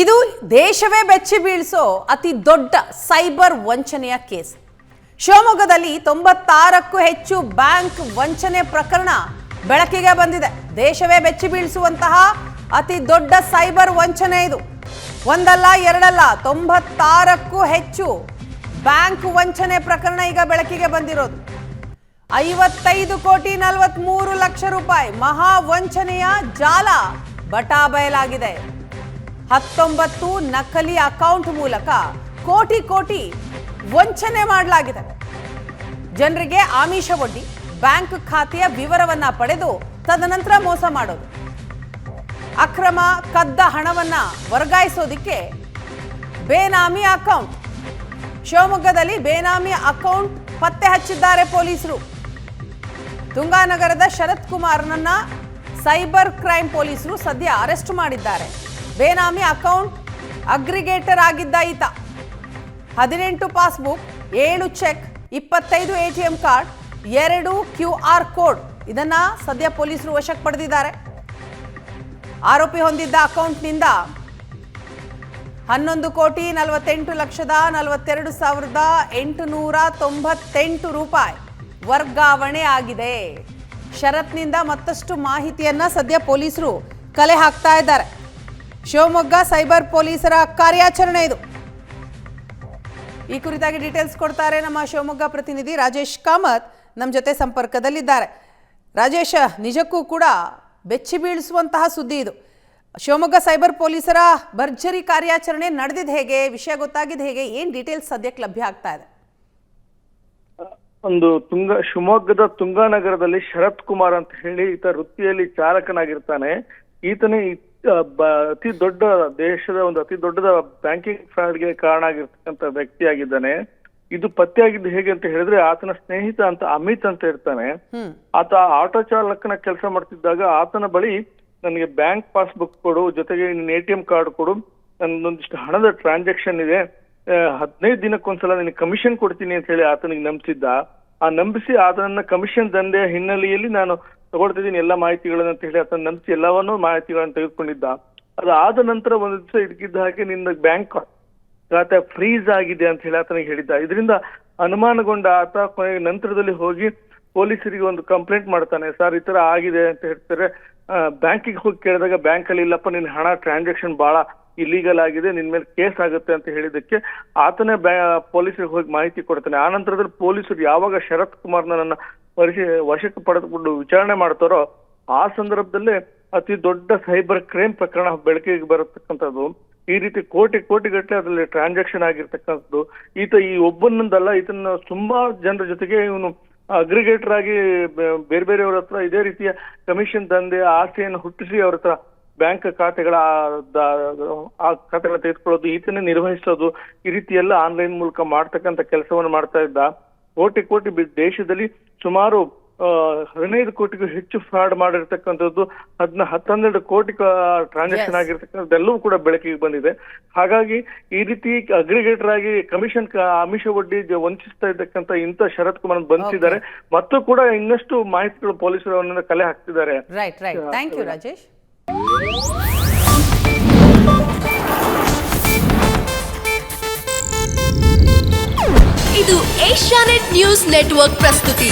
ಇದು ದೇಶವೇ ಬೆಚ್ಚಿ ಬೀಳಿಸೋ ಅತಿ ದೊಡ್ಡ ಸೈಬರ್ ವಂಚನೆಯ ಕೇಸ್. ಶಿವಮೊಗ್ಗದಲ್ಲಿ 96ಕ್ಕೂ ಹೆಚ್ಚು ಬ್ಯಾಂಕ್ ವಂಚನೆ ಪ್ರಕರಣ ಬೆಳಕಿಗೆ ಬಂದಿದೆ. ದೇಶವೇ ಬೆಚ್ಚಿ ಬೀಳಿಸುವಂತಹ ಅತಿ ದೊಡ್ಡ ಸೈಬರ್ ವಂಚನೆ ಇದು. ಒಂದಲ್ಲ ಎರಡಲ್ಲ 96ಕ್ಕೂ ಹೆಚ್ಚು ಬ್ಯಾಂಕ್ ವಂಚನೆ ಪ್ರಕರಣ ಈಗ ಬೆಳಕಿಗೆ ಬಂದಿರೋದು. 55,43,00,000 ರೂಪಾಯಿ ಮಹಾ ವಂಚನೆಯ ಜಾಲ ಬಟಾಬಯಲಾಗಿದೆ. 19 ನಕಲಿ ಅಕೌಂಟ್ ಮೂಲಕ ಕೋಟಿ ವಂಚನೆ ಮಾಡಲಾಗಿದೆ. ಜನರಿಗೆ ಆಮಿಷವೊಡ್ಡಿ ಬ್ಯಾಂಕ್ ಖಾತೆಯ ವಿವರವನ್ನ ಪಡೆದು ತದನಂತರ ಮೋಸ ಮಾಡೋದು. ಅಕ್ರಮ ಕದ್ದ ಹಣವನ್ನ ವರ್ಗಾಯಿಸೋದಿಕ್ಕೆ ಬೇನಾಮಿ ಅಕೌಂಟ್. ಶಿವಮೊಗ್ಗದಲ್ಲಿ ಬೇನಾಮಿ ಅಕೌಂಟ್ ಪತ್ತೆ ಹಚ್ಚಿದ್ದಾರೆ ಪೊಲೀಸರು. ತುಂಗಾನಗರದ ಶರತ್ ಕುಮಾರ್ನನ್ನ ಸೈಬರ್ ಕ್ರೈಮ್ ಪೊಲೀಸರು ಸದ್ಯ ಅರೆಸ್ಟ್ ಮಾಡಿದ್ದಾರೆ. ಬೇನಾಮಿ ಅಕೌಂಟ್ ಅಗ್ರಿಗೇಟರ್ ಆಗಿದ್ದ ಈತ 18 passbook, 7 cheque, 25 ATM card, 2 QR code ಇದನ್ನ ಸದ್ಯ ಪೊಲೀಸರು ವಶಕ್ಕೆ ಪಡೆದಿದ್ದಾರೆ. ಆರೋಪಿ ಹೊಂದಿದ್ದ ಅಕೌಂಟ್ನಿಂದ 11,48,42,898 ರೂಪಾಯಿ ವರ್ಗಾವಣೆ ಆಗಿದೆ. ಶರತ್ನಿಂದ ಮತ್ತಷ್ಟು ಮಾಹಿತಿಯನ್ನ ಸದ್ಯ ಪೊಲೀಸರು ಕಲೆ ಹಾಕ್ತಾ ಇದ್ದಾರೆ. ಶಿವಮೊಗ್ಗ ಸೈಬರ್ ಪೊಲೀಸರ ಕಾರ್ಯಾಚರಣೆ ಇದು. ಈ ಕುರಿತಾಗಿ ಡೀಟೇಲ್ಸ್ ಕೊಡ್ತಾರೆ ನಮ್ಮ ಶಿವಮೊಗ್ಗ ಪ್ರತಿನಿಧಿ ರಾಜೇಶ್ ಕಾಮತ್ ನಮ್ಮ ಜೊತೆ ಸಂಪರ್ಕದಲ್ಲಿದ್ದಾರೆ. ರಾಜೇಶ್, ನಿಜಕ್ಕೂ ಕೂಡ ಬೆಚ್ಚಿ ಬೀಳಿಸುವಂತಹ ಸುದ್ದಿ ಇದು. ಶಿವಮೊಗ್ಗ ಸೈಬರ್ ಪೊಲೀಸರ ಭರ್ಜರಿ ಕಾರ್ಯಾಚರಣೆ ನಡೆದಿದ್ದು ಹೇಗೆ, ವಿಷಯ ಗೊತ್ತಾಗಿದ್ದು ಹೇಗೆ, ಏನ್ ಡೀಟೇಲ್ಸ್ ಸದ್ಯಕ್ಕೆ ಲಭ್ಯ ಆಗ್ತಾ ಇದೆ? ಒಂದು ಶಿವಮೊಗ್ಗದ ತುಂಗಾನಗರದಲ್ಲಿ ಶರತ್ ಕುಮಾರ್ ಅಂತ ಹೇಳಿ ಈತ ವೃತ್ತಿಯಲ್ಲಿ ಚಾಲಕನಾಗಿರ್ತಾನೆ. ಈತನೇ ಅತಿ ದೊಡ್ಡ ದೇಶದ ಒಂದು ಅತಿ ದೊಡ್ಡದ ಬ್ಯಾಂಕಿಂಗ್ ಫ್ರಾಡ್ಗೆ ಕಾರಣ ಆಗಿರ್ತಕ್ಕಂಥ ವ್ಯಕ್ತಿಯಾಗಿದ್ದಾನೆ. ಇದು ಪತ್ತೆಯಾಗಿದ್ದು ಹೇಗೆ ಅಂತ ಹೇಳಿದ್ರೆ, ಆತನ ಸ್ನೇಹಿತ ಅಂತ ಅಮಿತ್ ಅಂತ ಇರ್ತಾನೆ. ಆತ ಆಟೋ ಚಾಲಕನ ಕೆಲಸ ಮಾಡ್ತಿದ್ದಾಗ ಆತನ ಬಳಿ ನನಗೆ ಬ್ಯಾಂಕ್ ಪಾಸ್ಬುಕ್ ಕೊಡು, ಜೊತೆಗೆ ATM ಕಾರ್ಡ್ ಕೊಡು, ನನ್ನೊಂದಿಷ್ಟು ಹಣದ ಟ್ರಾನ್ಸಾಕ್ಷನ್ ಇದೆ, 15 ದಿನಕ್ಕೊಂದ್ಸಲ ನಿನಗೆ ಕಮಿಷನ್ ಕೊಡ್ತೀನಿ ಅಂತ ಹೇಳಿ ಆತನಿಗೆ ನಂಬಿಸಿದ್ದ. ಆ ನಂಬಿಸಿ ಆತನನ್ನ ಕಮಿಷನ್ ದಂಧೆಯ ಹಿನ್ನೆಲೆಯಲ್ಲಿ ನಾನು ತಗೊಳ್ತಿದ್ದೀನಿ ಎಲ್ಲ ಮಾಹಿತಿಗಳನ್ನ ಅಂತ ಹೇಳಿ ಆತನ ನಂಬಿಸಿ ಎಲ್ಲವನ್ನೂ ಮಾಹಿತಿಗಳನ್ನ ತೆಗೆದುಕೊಂಡಿದ್ದ. ಅದಾದ ನಂತರ ಒಂದು ದಿವಸ ಇದಕ್ಕಿದ್ದ ಹಾಗೆ ನಿನ್ನ ಬ್ಯಾಂಕ್ ಖಾತೆ ಫ್ರೀಸ್ ಆಗಿದೆ ಅಂತ ಹೇಳಿ ಆತನಿಗೆ ಹೇಳಿದ್ದ. ಇದರಿಂದ ಅನುಮಾನಗೊಂಡ ಆತ ಕೊನೆಗೆ ನಂತರದಲ್ಲಿ ಹೋಗಿ ಪೊಲೀಸರಿಗೆ ಒಂದು ಕಂಪ್ಲೇಂಟ್ ಮಾಡ್ತಾನೆ. ಸರ್, ಈ ತರ ಆಗಿದೆ ಅಂತ ಹೇಳ್ತಾರೆ. ಬ್ಯಾಂಕಿಗೆ ಹೋಗಿ ಕೇಳಿದಾಗ ಬ್ಯಾಂಕ್ ಅಲ್ಲಿ ಇಲ್ಲಪ್ಪ, ನಿನ್ನ ಹಣ ಟ್ರಾನ್ಸಾಕ್ಷನ್ ಬಹಳ ಇಲ್ಲೀಗಲ್ ಆಗಿದೆ, ನಿನ್ ಮೇಲೆ ಕೇಸ್ ಆಗುತ್ತೆ ಅಂತ ಹೇಳಿದಕ್ಕೆ ಆತನೇ ಪೊಲೀಸರಿಗೆ ಹೋಗಿ ಮಾಹಿತಿ ಕೊಡ್ತಾನೆ. ಆ ನಂತರದಲ್ಲಿ ಪೊಲೀಸರು ಯಾವಾಗ ಶರತ್ ಕುಮಾರ್ನ ವಶಕ್ಕೆ ಪಡೆದುಕೊಂಡು ವಿಚಾರಣೆ ಮಾಡ್ತಾರೋ ಆ ಸಂದರ್ಭದಲ್ಲೇ ಅತಿ ದೊಡ್ಡ ಸೈಬರ್ ಕ್ರೈಮ್ ಪ್ರಕರಣ ಬೆಳಕಿಗೆ ಬರತಕ್ಕಂಥದ್ದು. ಈ ರೀತಿ ಕೋಟಿಗಟ್ಟಲೆ ಅದರಲ್ಲಿ ಟ್ರಾನ್ಸಾಕ್ಷನ್ ಆಗಿರ್ತಕ್ಕಂಥದ್ದು. ಈತ ಈ ಒಬ್ಬನೊಂದಲ್ಲ, ಈತನ ತುಂಬಾ ಜನರ ಜೊತೆಗೆ ಇವನು ಅಗ್ರಿಗೇಟರ್ ಆಗಿ ಬೇರೆ ಬೇರೆಯವ್ರ ಹತ್ರ ಇದೇ ರೀತಿಯ ಕಮಿಷನ್ ದಂಧೆ ಆಸೆಯನ್ನು ಹುಟ್ಟಿಸಿ ಅವ್ರ ಹತ್ರ ಬ್ಯಾಂಕ್ ಖಾತೆಗಳ ಆ ಖಾತೆಗಳ ತೆಗೆದುಕೊಳ್ಳೋದು, ಈತನೇ ನಿರ್ವಹಿಸೋದು, ಈ ರೀತಿ ಎಲ್ಲ ಆನ್ಲೈನ್ ಮೂಲಕ ಮಾಡ್ತಕ್ಕಂಥ ಕೆಲಸವನ್ನು ಮಾಡ್ತಾ ಇದ್ದ. ಕೋಟಿ ದೇಶದಲ್ಲಿ ಸುಮಾರು 15 ಕೋಟಿಗೂ ಹೆಚ್ಚು ಫ್ರಾಡ್ ಮಾಡಿರ್ತಕ್ಕಂಥದ್ದು, 12 ಕೋಟಿ ಟ್ರಾನ್ಸಾಕ್ಷನ್ ಆಗಿರ್ತಕ್ಕಂಥದ್ದೆಲ್ಲವೂ ಕೂಡ ಬೆಳಕಿಗೆ ಬಂದಿದೆ. ಹಾಗಾಗಿ ಈ ರೀತಿ ಅಗ್ರಿಗೇಟರ್ ಆಗಿ ಕಮಿಷನ್ ಆಮಿಷ ಒಡ್ಡಿ ವಂಚಿಸ್ತಾ ಇದ್ದಕ್ಕಂಥ ಇಂಥ ಶರತ್ ಕುಮಾರ್ ಬಂಧಿಸಿದ್ದಾರೆ. ಮತ್ತು ಕೂಡ ಇನ್ನಷ್ಟು ಮಾಹಿತಿಗಳು ಪೊಲೀಸರು ಅವರನ್ನ ಕಲೆ ಹಾಕ್ತಿದ್ದಾರೆ. ರೈಟ್. Thank you Rajesh. ಇದು ಏಷ್ಯಾನೆಟ್ ನ್ಯೂಸ್ ನೆಟ್ವರ್ಕ್ ಪ್ರಸ್ತುತಿ.